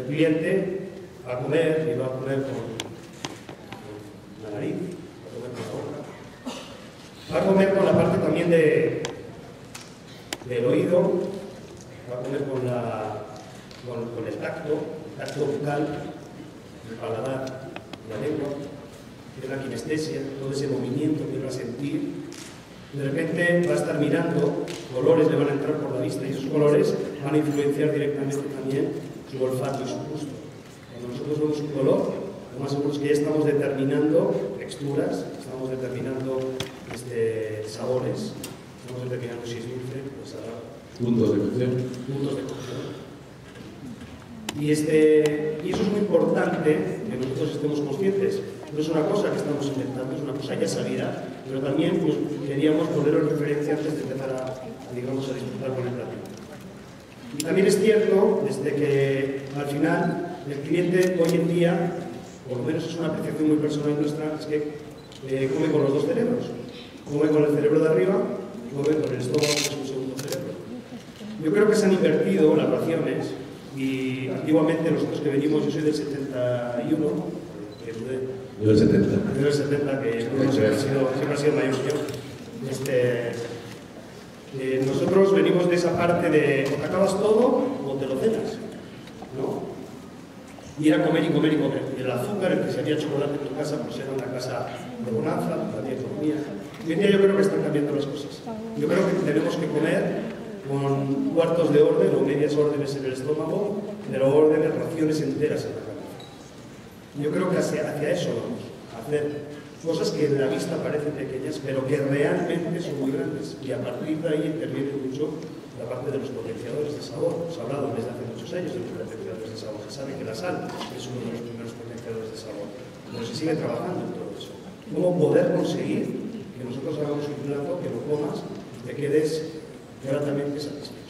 el cliente va a comer y va a comer con la nariz, va a comer con la boca, va a comer con la parte también del oído, va a comer con el tacto bucal, el paladar, la lengua, de la kinestesia, todo ese movimiento que va a sentir. De repente va a estar mirando, colores le van a entrar por la vista y esos colores van a influenciar directamente también su olfato y su gusto. Cuando nosotros vemos un color, lo más seguro es que ya estamos determinando texturas, estamos determinando sabores, estamos determinando si es dulce o salado. Puntos de cocción. Puntos de cocción. Y eso es muy importante que nosotros estemos conscientes. No es una cosa que estamos inventando, es una cosa ya sabida, pero también pues, queríamos ponerlo en referencia antes de empezar a disfrutar con el platillo. Y también es cierto, desde que al final el cliente hoy en día, por lo menos es una apreciación muy personal nuestra, es que come con los dos cerebros. Come con el cerebro de arriba y come con el estómago, que es un segundo cerebro. Yo creo que se han invertido las raciones y antiguamente nosotros que venimos, yo soy del 71, Yo del 70. Yo del 70, que siempre ha sido mayor que yo. Nosotros venimos de esa parte de o te acabas todo o te lo cenas, ¿no? Y era comer y comer y comer. Y el azúcar, el que se había chocolate en tu casa, pues era una casa de bonanza, había economía. Hoy en día yo creo que están cambiando las cosas. Yo creo que tenemos que comer con cuartos de orden o medias órdenes en el estómago, pero órdenes, raciones enteras en la cabeza. Yo creo que hacia eso vamos, a hacer cosas que en la vista parecen pequeñas, pero que realmente son muy grandes. Y a partir de ahí interviene mucho la parte de los potenciadores de sabor. Se ha hablado desde hace muchos años de los potenciadores de sabor. Se sabe que la sal es uno de los primeros potenciadores de sabor. Pero se sigue trabajando en todo eso. ¿Cómo poder conseguir que nosotros hagamos un plato, que lo comas, te quedes gratamente satisfecho?